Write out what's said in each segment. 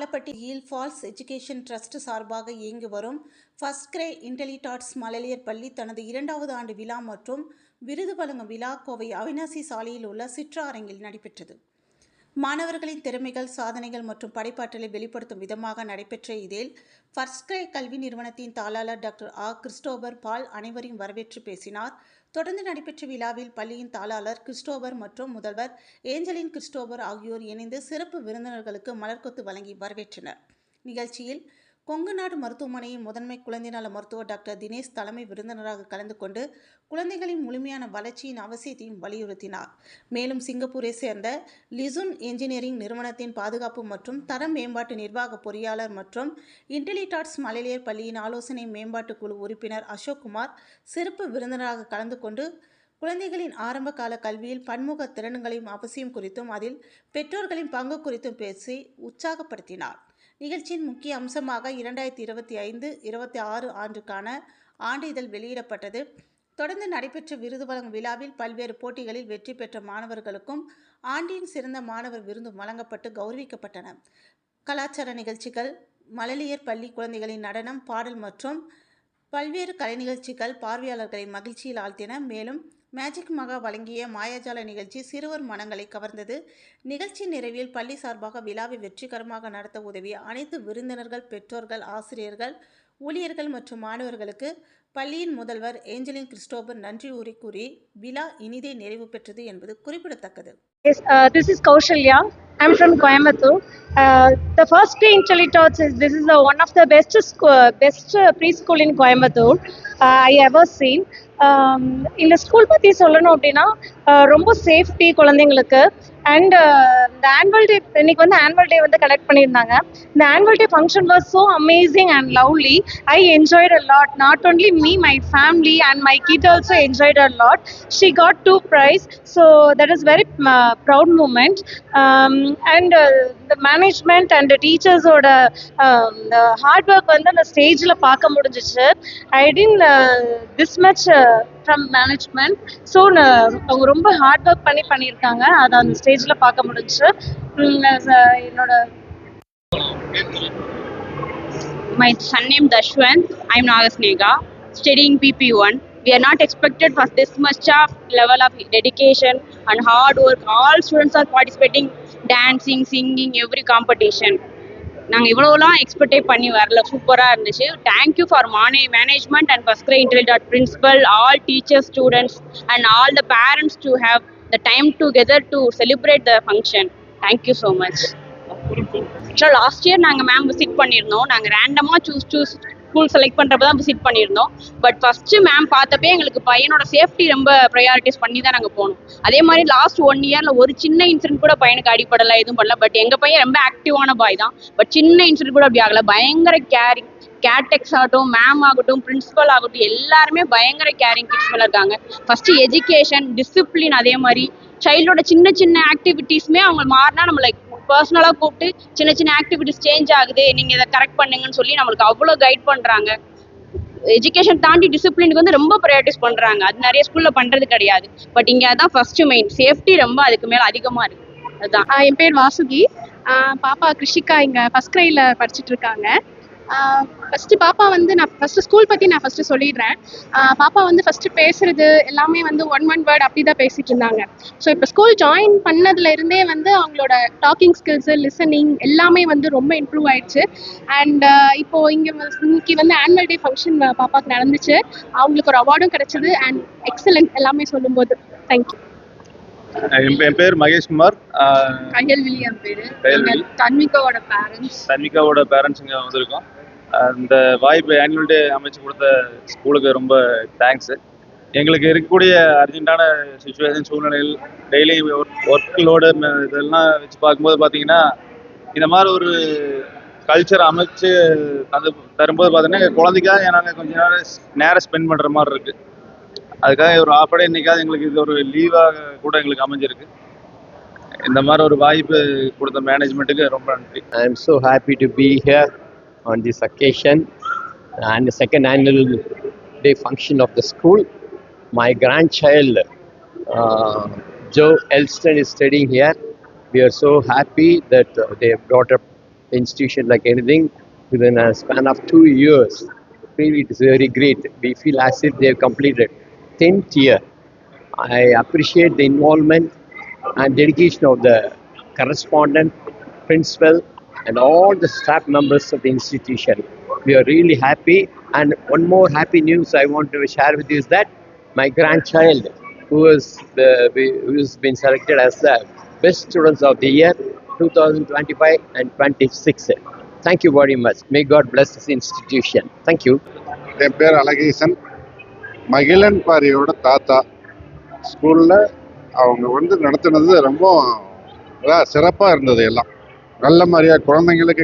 ஆலப்பட்டியில் falls education trust சார்பாக இயங்கி வரும் ஃபர்ஸ்ட் கிரே இன்டெலிடாட்ஸ் மழலையர் பள்ளி தனது 2வது ஆண்டு விழா மற்றும் விருது வழங்கும் விழா கோவை அவினாசி சாலையில் உள்ள சிற்றா அரங்கில் நடைபெற்றது. மாணவர்களின் திறமைகள், சாதனைகள் மற்றும் படைப்பாற்றலை வெளிப்படுத்தும் விதமாக நடைபெற்ற இதில் ஃபர்ஸ்ட் கிரே கல்வி நிறுவனத்தின் தாளாளர் டாக்டர் கிறிஸ்டோபர் பால் அனைவரையும் வரவேற்று பேசினார். தொடர்ந்து நடைபெற்ற விழாவில் பள்ளியின் தாளாளர் கிறிஸ்டோபர் மற்றும் முதல்வர் ஏஞ்சலின் கிறிஸ்டோபர் ஆகியோர் இணைந்து சிறப்பு விருந்தினர்களுக்கு மலர்கொத்து வழங்கி வரவேற்றனர். நிகழ்ச்சியில் கொங்கு நாடு மருத்துவமனையின் முதன்மை குழந்தை நல மருத்துவர் டாக்டர் தினேஷ் தலைமை விருந்தினராக கலந்து கொண்டு குழந்தைகளின் முழுமையான வளர்ச்சியின் அவசியத்தையும் வலியுறுத்தினார். மேலும் சிங்கப்பூரை சேர்ந்த லிசுன் என்ஜினியரிங் நிறுவனத்தின் பாதுகாப்பு மற்றும் தர மேம்பாட்டு நிர்வாக பொறியாளர் மற்றும் இன்டெலிடாட்ஸ் மழலையர் பள்ளியின் ஆலோசனை மேம்பாட்டு குழு உறுப்பினர் அசோக் குமார் சிறப்பு விருந்தினராக கலந்து கொண்டு குழந்தைகளின் ஆரம்ப கால கல்வியில் பன்முக திறன்களையும் அவசியம் குறித்தும் அதில் பெற்றோர்களின் பங்கு குறித்தும் பேசி உற்சாகப்படுத்தினார். நிகழ்ச்சியின் முக்கிய அம்சமாக 2025-26 ஆண்டுக்கான ஆண்டு இதழ் வெளியிடப்பட்டது. தொடர்ந்து நடைபெற்ற விருது வழங்கும் விழாவில் பல்வேறு போட்டிகளில் வெற்றி பெற்ற மாணவர்களுக்கும் ஆண்டின் சிறந்த மாணவர் விருது வழங்கப்பட்டு கௌரவிக்கப்பட்டன. கலாச்சார நிகழ்ச்சிகள், மழலையர் பள்ளி குழந்தைகளின் நடனம், பாடல் மற்றும் பல்வேறு கலை நிகழ்ச்சிகள் பார்வையாளர்களை மகிழ்ச்சியில் ஆழ்த்தின. மேலும் மேஜிக் மகா வழங்கிய மாயாஜால நிகழ்ச்சி சிறுவர் மனங்களை கவர்ந்தது. நிகழ்ச்சி நிறைவில் பள்ளி சார்பாக விழாவை வெற்றிகரமாக நடத்த உதவிய அனைத்து விருந்தினர்கள், பெற்றோர்கள், ஆசிரியர்கள், ஊழியர்கள் மற்றும் மாணவர்களுக்கு பள்ளியின் முதல்வர் ஏஞ்சலின் கிறிஸ்டோபர் நன்றி கூறி விழா இனிதே நிறைவு பெற்றது என்பது குறிப்பிடத்தக்கது. Yes, this is Kaushalya. I'm from Coimbatore. The first day in Intellidots this is one of the best preschool in Coimbatore I ever seen. இந்த ஸ்கூல் பற்றி சொல்லணும் அப்படின்னா ரொம்ப சேஃப்டி குழந்தைங்களுக்கு அண்ட் இந்த ஆனுவல் டே இன்னைக்கு வந்து ஆனுவல் டே வந்து கனெக்ட் பண்ணியிருந்தாங்க. இந்த annual day function was so amazing and lovely. I enjoyed a lot. Not only me, my family and my kid also enjoyed a lot. She got 2 prizes. So that is very proud moment. And the management and the teachers ஓட hard work வந்து அந்த ஸ்டேஜில் பார்க்க முடிஞ்சிச்சு. I didn't this much from management. So அவங்க ரொம்ப hard work பண்ணியிருக்காங்க. அதை அந்த ஸ்டேஜில் பார்க்க முடிஞ்சிச்சு. என்னோட My son name Dashwant. I'm Nagasnega, studying PP1. We are not expected for this much of level of dedication and hard work. All students are participating, dancing, singing, every competition. நாங்கள் இவ்வளோலாம் எக்ஸ்பெக்டே பண்ணி வரல. சூப்பராக இருந்துச்சு. Thank you for management and first கிரே இன்டெலிடாட் principal, all teachers, students and all the parents to have the time together to celebrate the function. Thank you so much. ஆக்சுவலாக last year நாங்கள் மேம் விசிட் பண்ணியிருந்தோம். நாங்கள் ரேண்டமாக சூஸ் ஸ்கூல் செலக்ட் பண்ணுறப்ப தான் visit பண்ணியிருந்தோம். பட் ஃபஸ்ட்டு மேம் பார்த்தப்பே எங்களுக்கு பையனோட சேஃப்டி ரொம்ப ப்ரையாரிட்டிஸ் பண்ணி தான் நாங்கள் போனோம். அதே மாதிரி லாஸ்ட் 1 இயரில் ஒரு சின்ன இன்சிடென்ட் கூட பையனுக்கு அடிப்படலை, எதுவும் பண்ணல. பட் எங்கள் பையன் ரொம்ப ஆக்டிவான பாய் தான். பட் சின்ன இன்சிடென்ட் கூட அப்படி ஆகலை. பயங்கர கேரிங். கேட்டெக்ஸ் ஆகட்டும், மேம் ஆகட்டும், பிரின்சிபல் ஆகட்டும், எல்லாருமே பயங்கர கேரிங் கிட்ஸ் மேலே இருக்காங்க. ஃபஸ்ட்டு எஜுகேஷன், டிசிப்ளின், அதே மாதிரி சைல்டோட சின்ன சின்ன ஆக்டிவிட்டீஸுமே அவங்க மாறினா நம்ம லைக் பர்சனலாக கூப்பிட்டு சின்ன சின்ன ஆக்டிவிட்டிஸ் சேஞ்ச் ஆகுது, நீங்கள் இதை கரெக்ட் பண்ணுங்கன்னு சொல்லி நம்மளுக்கு அவ்வளோ கைட் பண்ணுறாங்க. எஜுகேஷன் தாண்டி டிசிப்ளினுக்கு வந்து ரொம்ப ப்ரையாரிட்டிஸ் பண்ணுறாங்க. அது நிறைய ஸ்கூலில் பண்ணுறது கிடையாது. பட் இங்கே அதான் ஃபர்ஸ்ட் மெயின். சேஃப்டி ரொம்ப அதுக்கு மேலே அதிகமாக இருக்குது. அதுதான். என் பேர் வாசுகி. பாப்பா கிருஷிகா இங்கே ஃபர்ஸ்ட் கிரேடில் படிச்சுட்டு இருக்காங்க. ஃபஸ்ட்டு பாப்பா வந்து நான் ஃபஸ்ட்டு ஸ்கூல் பற்றி நான் ஃபஸ்ட்டு சொல்லிடுறேன். பாப்பா வந்து ஃபஸ்ட்டு பேசுகிறது எல்லாமே வந்து ஒன் வேர்ட் அப்படி தான் பேசிகிட்டு இருந்தாங்க. ஸோ இப்போ ஸ்கூல் ஜாயின் பண்ணதுலேருந்தே வந்து அவங்களோட டாக்கிங் ஸ்கில்ஸு, லிசனிங் எல்லாமே வந்து ரொம்ப இம்ப்ரூவ் ஆயிடுச்சு. அண்ட் இப்போது இன்னைக்கு வந்து ஆனுவல் டே ஃபங்க்ஷன் பாப்பாவுக்கு நடந்துச்சு. அவங்களுக்கு ஒரு அவார்டும் கிடச்சிது. அண்ட் எக்ஸலண்ட் எல்லாமே சொல்லும்போது. தேங்க்யூ. என் பேர் மகேஷ்குமார். கையல்விழி என் பேர். தன்விகாவோட பேரண்ட்ஸ் இங்கே வந்திருக்கோம். இந்த வாய்ப்பு ஆனுவல் டே அமைச்சு கொடுத்த ஸ்கூலுக்கு ரொம்ப தேங்க்ஸு. எங்களுக்கு இருக்கக்கூடிய அர்ஜென்ட்டான சுச்சுவேஷன் சூழ்நிலையில் டெய்லி ஒர்க் லோடு இதெல்லாம் வச்சு பார்க்கும்போது பார்த்தீங்கன்னா இந்த மாதிரி ஒரு கல்ச்சர் அமைச்சு அது தரும்போது பார்த்தீங்கன்னா குழந்தைக்காக நாங்கள் கொஞ்சம் நேரம் ஸ்பெண்ட் பண்ணுற மாதிரி இருக்குது. அதுக்காக ஒரு ஆஃப் டே இன்னைக்காவது எங்களுக்கு இது ஒரு லீவாக கூட எங்களுக்கு அமைஞ்சிருக்கு. இந்த மாதிரி ஒரு வாய்ப்பு கொடுத்த மேனேஜ்மெண்ட்டுக்கு ரொம்ப நன்றி. I am so happy to be here on this occasion and the second annual day function of the school. My grandchild Joe Elston is studying here. We are so happy that they have brought up the institution like anything within a span of 2 years. Really, it is very great. We feel as if they have completed 10th year. I appreciate the involvement and dedication of the correspondent, principal, and all the staff members of the institution. We are really happy. And one more happy news I want to share with you is that my grandchild, who has been selected as the best students of the year 2025 and 26. Thank you very much. May God bless this institution. Thank you. என் பேர் அழகேசன். மகிழன் பாரியோட தாத்தா. ஸ்கூலில் அவங்க நடத்துனது ரொம்ப சிறப்பாக இருந்தது. எல்லாம் நல்ல மாதிரியாக குழந்தைங்களுக்கு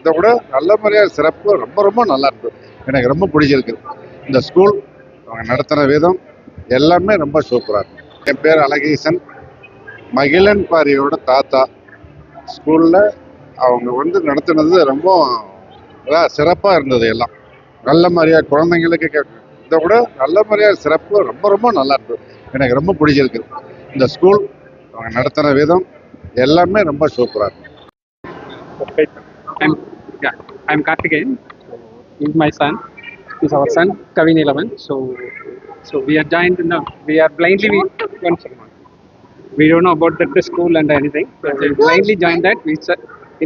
இதை விட நல்ல மாதிரியாக சிறப்பு ரொம்ப ரொம்ப நல்லா இருந்தது. எனக்கு ரொம்ப பிடிச்சிருக்கு இந்த ஸ்கூல். அவங்க நடத்தின விதம் எல்லாமே ரொம்ப சூப்பராக இருக்கு. என் பேர் அழகேசன். மகிழன் பாரியோட தாத்தா. ஸ்கூலில் அவங்க நடத்துனது ரொம்ப சிறப்பாக இருந்தது. எல்லாம் நல்ல மாதிரியாக குழந்தைங்களுக்கு இதை விட நல்ல மாதிரியாக சிறப்பு ரொம்ப ரொம்ப நல்லா இருந்தது. எனக்கு ரொம்ப பிடிச்சிருக்கு இந்த ஸ்கூல். அவங்க நடத்தின விதம் எல்லாமே ரொம்ப சூப்பராக இருக்கு. I'm Karthikeyan. He's my son. He's our son, Kavin 11. So we are joined. No, we are blindly. We don't know about the school and anything. So we blindly joined that. We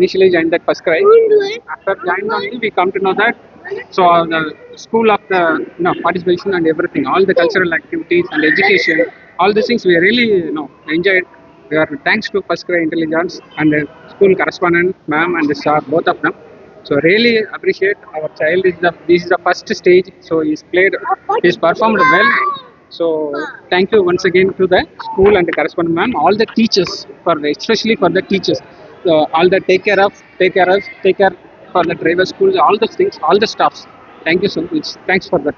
initially joined that first cry. After joining only, we come to know that. So the school of the participation and everything, all the cultural activities and education, all these things we really enjoyed. We are thanks to First Cry Intelligence and the school correspondent, ma'am and the staff, both of them. So really appreciate our child. This is the first stage. So he's performed well. So thank you once again to the school and the correspondent ma'am, all the teachers, especially for the teachers, all the take care for the driver schools, all the things, all the staffs. Thank you so much. Thanks for that.